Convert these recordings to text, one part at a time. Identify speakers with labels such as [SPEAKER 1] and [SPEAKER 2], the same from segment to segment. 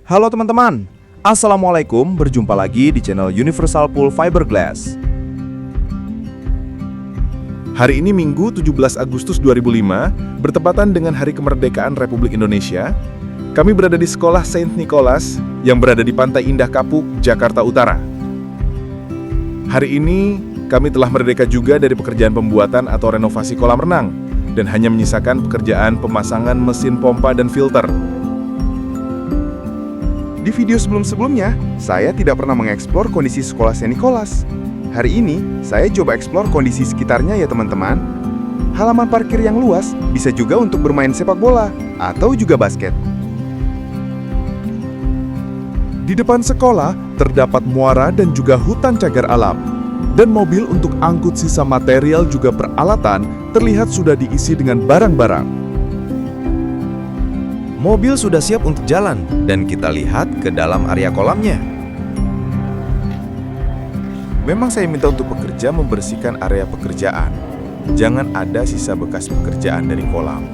[SPEAKER 1] Halo teman-teman, Assalamualaikum, berjumpa lagi di channel Universal Pool Fiberglass.
[SPEAKER 2] Hari ini Minggu 17 Agustus 2005, bertepatan dengan Hari Kemerdekaan Republik Indonesia. Kami berada di Sekolah Saint Nicholas yang berada di Pantai Indah Kapuk, Jakarta Utara. Hari ini, kami telah merdeka juga dari pekerjaan pembuatan atau renovasi kolam renang, dan hanya menyisakan pekerjaan pemasangan mesin pompa dan filter.
[SPEAKER 3] Di video sebelum-sebelumnya, saya tidak pernah mengeksplor kondisi sekolah Saint Nicholas. Hari ini, saya coba eksplor kondisi sekitarnya ya teman-teman. Halaman parkir yang luas bisa juga untuk bermain sepak bola atau juga basket.
[SPEAKER 2] Di depan sekolah, terdapat muara dan juga hutan cagar alam. Dan mobil untuk angkut sisa material juga peralatan terlihat sudah diisi dengan barang-barang.
[SPEAKER 1] Mobil sudah siap untuk jalan, dan kita lihat ke dalam area kolamnya.
[SPEAKER 3] Memang saya minta untuk pekerja membersihkan area pekerjaan. Jangan ada sisa bekas pekerjaan dari kolam.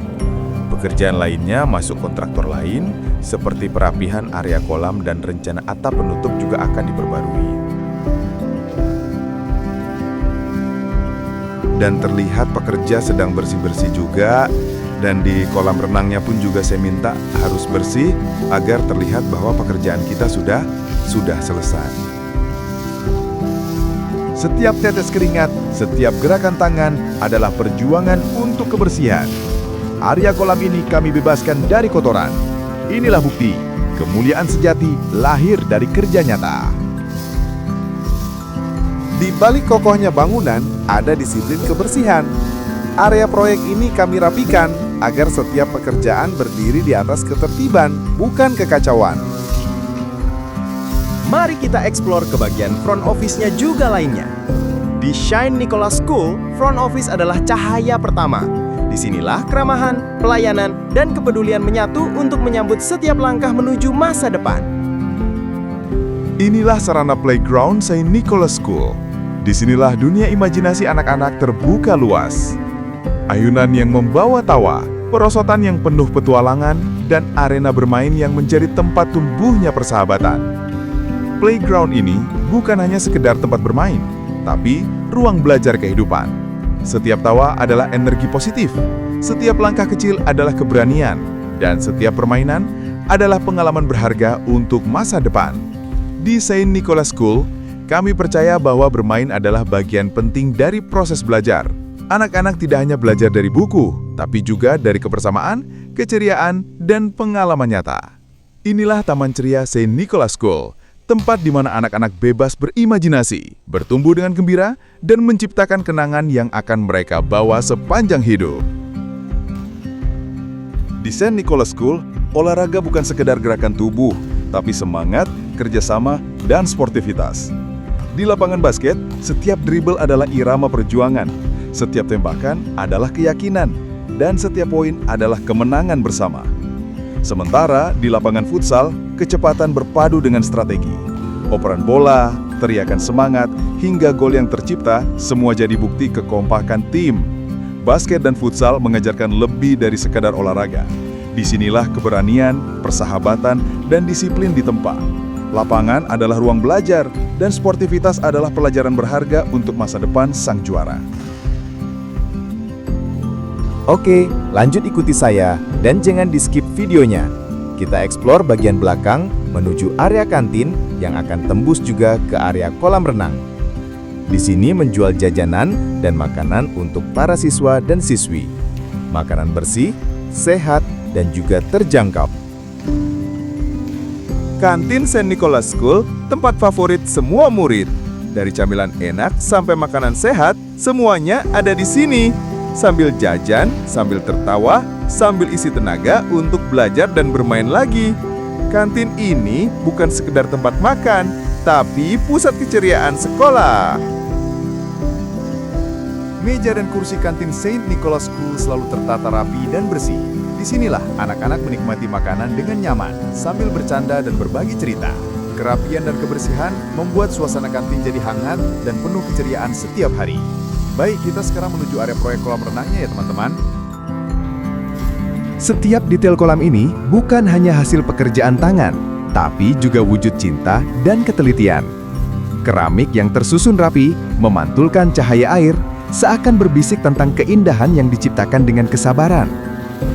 [SPEAKER 3] Pekerjaan lainnya masuk kontraktor lain, seperti perapihan area kolam dan rencana atap penutup juga akan diperbarui. Dan terlihat pekerja sedang bersih-bersih juga. Dan di kolam renangnya pun juga saya minta harus bersih agar terlihat bahwa pekerjaan kita sudah selesai. Setiap tetes keringat, setiap gerakan tangan adalah perjuangan untuk kebersihan. Area kolam ini kami bebaskan dari kotoran. Inilah bukti, kemuliaan sejati lahir dari kerja nyata. Di balik kokohnya bangunan, ada disiplin kebersihan. Area proyek ini kami rapikan agar setiap pekerjaan berdiri di atas ketertiban, bukan kekacauan.
[SPEAKER 1] Mari kita eksplor ke bagian front office-nya juga lainnya. Di Saint Nicholas School, front office adalah cahaya pertama. Disinilah keramahan, pelayanan, dan kepedulian menyatu untuk menyambut setiap langkah menuju masa depan.
[SPEAKER 2] Inilah sarana playground Saint Nicholas School. Disinilah dunia imajinasi anak-anak terbuka luas. Ayunan yang membawa tawa, perosotan yang penuh petualangan, dan arena bermain yang menjadi tempat tumbuhnya persahabatan. Playground ini bukan hanya sekedar tempat bermain, tapi ruang belajar kehidupan. Setiap tawa adalah energi positif, setiap langkah kecil adalah keberanian, dan setiap permainan adalah pengalaman berharga untuk masa depan. Di Saint Nicholas School, kami percaya bahwa bermain adalah bagian penting dari proses belajar. Anak-anak tidak hanya belajar dari buku, tapi juga dari kebersamaan, keceriaan, dan pengalaman nyata. Inilah Taman Ceria Saint Nicholas School, tempat di mana anak-anak bebas berimajinasi, bertumbuh dengan gembira, dan menciptakan kenangan yang akan mereka bawa sepanjang hidup. Di Saint Nicholas School, olahraga bukan sekedar gerakan tubuh, tapi semangat, kerjasama, dan sportivitas. Di lapangan basket, setiap dribble adalah irama perjuangan. Setiap tembakan adalah keyakinan, dan setiap poin adalah kemenangan bersama. Sementara di lapangan futsal, kecepatan berpadu dengan strategi. Operan bola, teriakan semangat, hingga gol yang tercipta, semua jadi bukti kekompakan tim. Basket dan futsal mengajarkan lebih dari sekadar olahraga. Disinilah keberanian, persahabatan, dan disiplin ditempa. Lapangan adalah ruang belajar, dan sportivitas adalah pelajaran berharga untuk masa depan sang juara.
[SPEAKER 1] Oke, lanjut ikuti saya dan jangan di-skip videonya. Kita eksplor bagian belakang menuju area kantin yang akan tembus juga ke area kolam renang. Di sini menjual jajanan dan makanan untuk para siswa dan siswi. Makanan bersih, sehat, dan juga terjangkau.
[SPEAKER 3] Kantin Saint Nicholas School, tempat favorit semua murid. Dari camilan enak sampai makanan sehat, semuanya ada di sini. Sambil jajan, sambil tertawa, sambil isi tenaga untuk belajar dan bermain lagi. Kantin ini bukan sekedar tempat makan, tapi pusat keceriaan sekolah. Meja dan kursi kantin Saint Nicholas School selalu tertata rapi dan bersih. Disinilah anak-anak menikmati makanan dengan nyaman, sambil bercanda dan berbagi cerita. Kerapian dan kebersihan membuat suasana kantin jadi hangat dan penuh keceriaan setiap hari. Baik, kita sekarang menuju area proyek kolam renangnya ya teman-teman.
[SPEAKER 1] Setiap detail kolam ini bukan hanya hasil pekerjaan tangan,
[SPEAKER 4] tapi juga wujud cinta dan ketelitian. Keramik yang tersusun rapi memantulkan cahaya air, seakan berbisik tentang keindahan yang diciptakan dengan kesabaran.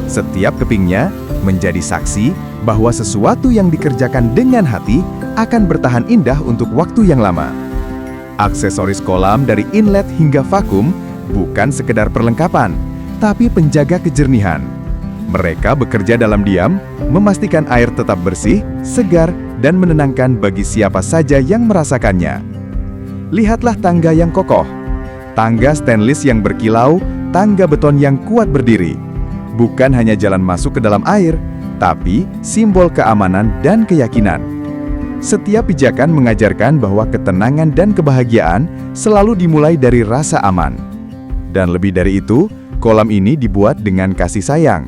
[SPEAKER 4] Setiap kepingnya menjadi saksi bahwa sesuatu yang dikerjakan dengan hati akan bertahan indah untuk waktu yang lama. Aksesoris kolam dari inlet hingga vakum bukan sekedar perlengkapan, tapi penjaga kejernihan. Mereka bekerja dalam diam, memastikan air tetap bersih, segar, dan menenangkan bagi siapa saja yang merasakannya. Lihatlah tangga yang kokoh. Tangga stainless yang berkilau, tangga beton yang kuat berdiri. Bukan hanya jalan masuk ke dalam air, tapi simbol keamanan dan keyakinan. Setiap pijakan mengajarkan bahwa ketenangan dan kebahagiaan selalu dimulai dari rasa aman. Dan lebih dari itu, kolam ini dibuat dengan kasih sayang.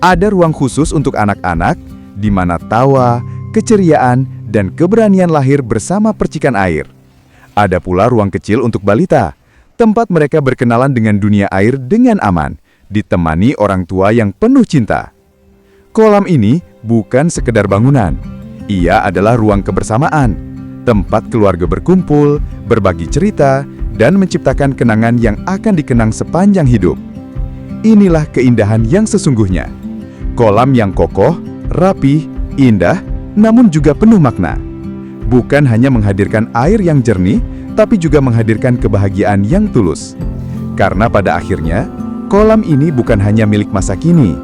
[SPEAKER 4] Ada ruang khusus untuk anak-anak, di mana tawa, keceriaan, dan keberanian lahir bersama percikan air. Ada pula ruang kecil untuk balita, tempat mereka berkenalan dengan dunia air dengan aman, ditemani orang tua yang penuh cinta. Kolam ini bukan sekedar bangunan. Ia adalah ruang kebersamaan, tempat keluarga berkumpul, berbagi cerita, dan menciptakan kenangan yang akan dikenang sepanjang hidup. Inilah keindahan yang sesungguhnya. Kolam yang kokoh, rapih, indah, namun juga penuh makna. Bukan hanya menghadirkan air yang jernih, tapi juga menghadirkan kebahagiaan yang tulus. Karena pada akhirnya, kolam ini bukan hanya milik masa kini.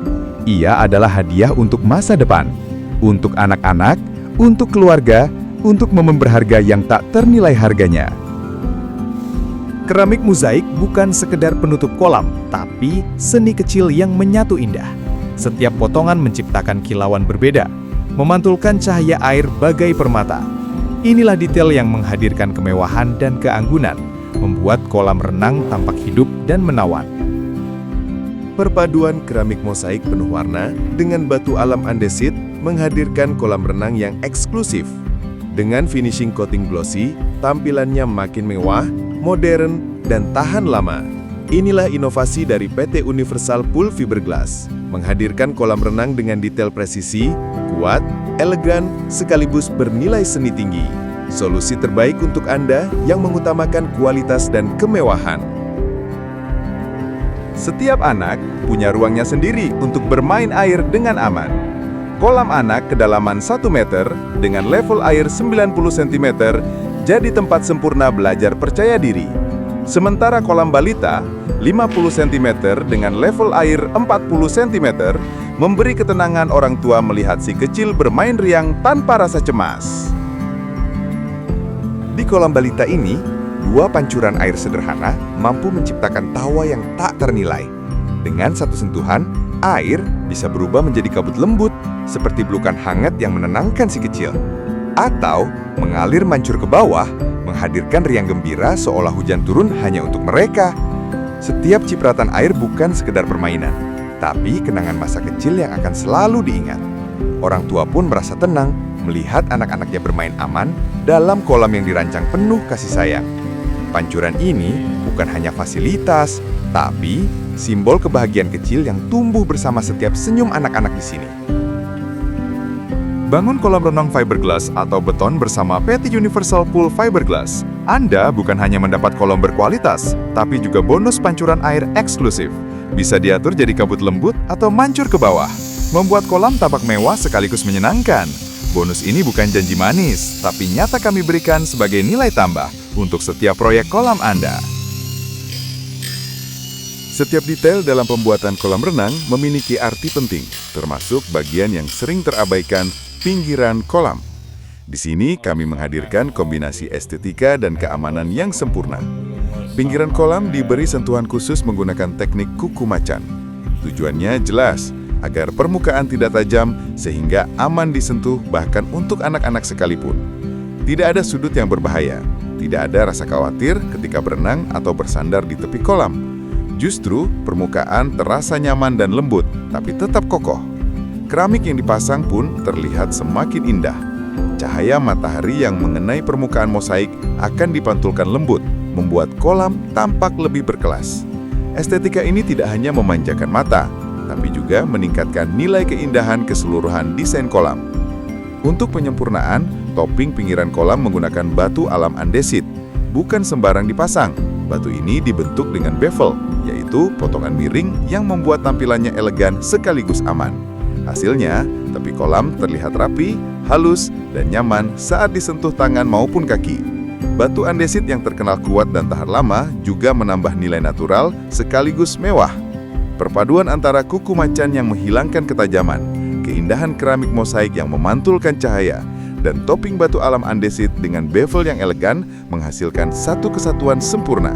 [SPEAKER 4] Ia adalah hadiah untuk masa depan, untuk anak-anak, untuk keluarga, untuk momen berharga yang tak ternilai harganya.
[SPEAKER 1] Keramik mozaik bukan sekedar penutup kolam, tapi seni kecil yang menyatu indah. Setiap potongan menciptakan kilauan berbeda, memantulkan cahaya air bagai permata. Inilah detail yang menghadirkan kemewahan dan keanggunan, membuat kolam renang tampak hidup dan menawan.
[SPEAKER 3] Perpaduan keramik mosaik penuh warna dengan batu alam andesit menghadirkan kolam renang yang eksklusif. Dengan finishing coating glossy, tampilannya makin mewah, modern, dan tahan lama. Inilah inovasi dari PT Universal Pool Fiberglass, menghadirkan kolam renang dengan detail presisi, kuat, elegan, sekaligus bernilai seni tinggi. Solusi terbaik untuk Anda yang mengutamakan kualitas dan kemewahan. Setiap anak punya ruangnya sendiri untuk bermain air dengan aman. Kolam anak kedalaman 1 meter dengan level air 90 cm jadi tempat sempurna belajar percaya diri. Sementara kolam balita 50 cm dengan level air 40 cm memberi ketenangan orang tua melihat si kecil bermain riang tanpa rasa cemas. Di kolam balita ini, 2 pancuran air sederhana mampu menciptakan tawa yang tak ternilai. Dengan satu sentuhan, air bisa berubah menjadi kabut lembut seperti pelukan hangat yang menenangkan si kecil. Atau mengalir mancur ke bawah, menghadirkan riang gembira seolah hujan turun hanya untuk mereka. Setiap cipratan air bukan sekedar permainan, tapi kenangan masa kecil yang akan selalu diingat. Orang tua pun merasa tenang melihat anak-anaknya bermain aman dalam kolam yang dirancang penuh kasih sayang. Pancuran ini bukan hanya fasilitas, tapi simbol kebahagiaan kecil yang tumbuh bersama setiap senyum anak-anak di sini. Bangun kolam renang fiberglass atau beton bersama PT Universal Pool Fiberglass. Anda bukan hanya mendapat kolam berkualitas, tapi juga bonus pancuran air eksklusif. Bisa diatur jadi kabut lembut atau mancur ke bawah, membuat kolam tampak mewah sekaligus menyenangkan. Bonus ini bukan janji manis, tapi nyata kami berikan sebagai nilai tambah untuk setiap proyek kolam Anda. Setiap detail dalam pembuatan kolam renang memiliki arti penting, termasuk bagian yang sering terabaikan, pinggiran kolam. Di sini kami menghadirkan kombinasi estetika dan keamanan yang sempurna. Pinggiran kolam diberi sentuhan khusus menggunakan teknik kuku macan. Tujuannya jelas, agar permukaan tidak tajam sehingga aman disentuh bahkan untuk anak-anak sekalipun. Tidak ada sudut yang berbahaya, tidak ada rasa khawatir ketika berenang atau bersandar di tepi kolam. Justru permukaan terasa nyaman dan lembut, tapi tetap kokoh. Keramik yang dipasang pun terlihat semakin indah. Cahaya matahari yang mengenai permukaan mosaik akan dipantulkan lembut, membuat kolam tampak lebih berkelas. Estetika ini tidak hanya memanjakan mata, tapi juga meningkatkan nilai keindahan keseluruhan desain kolam.
[SPEAKER 2] Untuk penyempurnaan, topping pinggiran kolam menggunakan batu alam andesit. Bukan sembarang dipasang. Batu ini dibentuk dengan bevel, yaitu potongan miring yang membuat tampilannya elegan sekaligus aman. Hasilnya, tepi kolam terlihat rapi, halus, dan nyaman saat disentuh tangan maupun kaki. Batu andesit yang terkenal kuat dan tahan lama juga menambah nilai natural sekaligus mewah. Perpaduan antara kuku macan yang menghilangkan ketajaman, keindahan keramik mosaik yang memantulkan cahaya, dan topping batu alam andesit dengan bevel yang elegan menghasilkan satu kesatuan sempurna.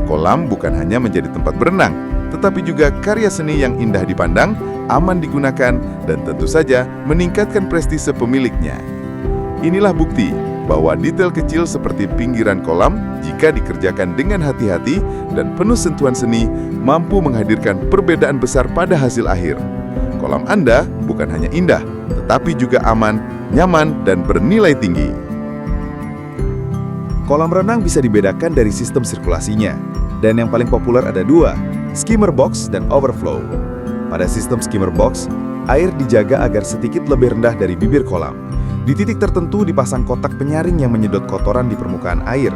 [SPEAKER 2] Kolam bukan hanya menjadi tempat berenang, tetapi juga karya seni yang indah dipandang, aman digunakan, dan tentu saja meningkatkan prestise pemiliknya. Inilah bukti bahwa detail kecil seperti pinggiran kolam, jika dikerjakan dengan hati-hati dan penuh sentuhan seni, mampu menghadirkan perbedaan besar pada hasil akhir. Kolam Anda bukan hanya indah, tetapi juga aman, nyaman, dan bernilai tinggi.
[SPEAKER 3] Kolam renang bisa dibedakan dari sistem sirkulasinya, dan yang paling populer ada dua, skimmer box dan overflow. Pada sistem skimmer box, air dijaga agar sedikit lebih rendah dari bibir kolam. Di titik tertentu dipasang kotak penyaring yang menyedot kotoran di permukaan air.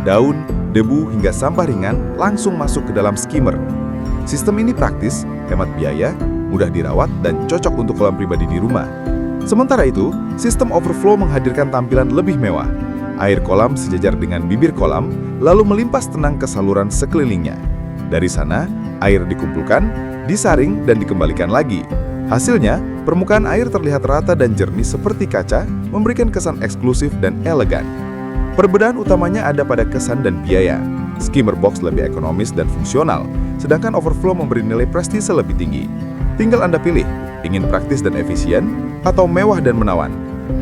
[SPEAKER 3] Daun, debu, hingga sampah ringan langsung masuk ke dalam skimmer. Sistem ini praktis, hemat biaya, mudah dirawat, dan cocok untuk kolam pribadi di rumah. Sementara itu, sistem overflow menghadirkan tampilan lebih mewah. Air kolam sejajar dengan bibir kolam, lalu melimpas tenang ke saluran sekelilingnya. Dari sana, air dikumpulkan, disaring, dan dikembalikan lagi. Hasilnya, permukaan air terlihat rata dan jernih seperti kaca, memberikan kesan eksklusif dan elegan. Perbedaan utamanya ada pada kesan dan biaya. Skimmer box lebih ekonomis dan fungsional, sedangkan overflow memberi nilai prestise lebih tinggi. Tinggal Anda pilih, ingin praktis dan efisien, atau mewah dan menawan.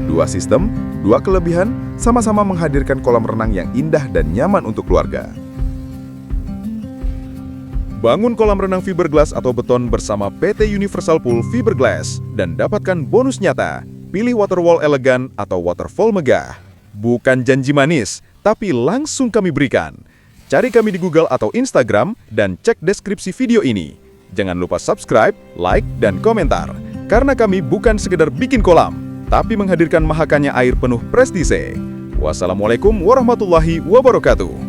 [SPEAKER 3] Dua sistem, dua kelebihan, sama-sama menghadirkan kolam renang yang indah dan nyaman untuk keluarga. Bangun kolam renang fiberglass atau beton bersama PT Universal Pool Fiberglass dan dapatkan bonus nyata. Pilih waterwall elegan atau waterfall megah. Bukan janji manis, tapi langsung kami berikan. Cari kami di Google atau Instagram dan cek deskripsi video ini. Jangan lupa subscribe, like, dan komentar. Karena kami bukan sekedar bikin kolam, tapi menghadirkan mahakannya air penuh prestise. Wassalamualaikum warahmatullahi wabarakatuh.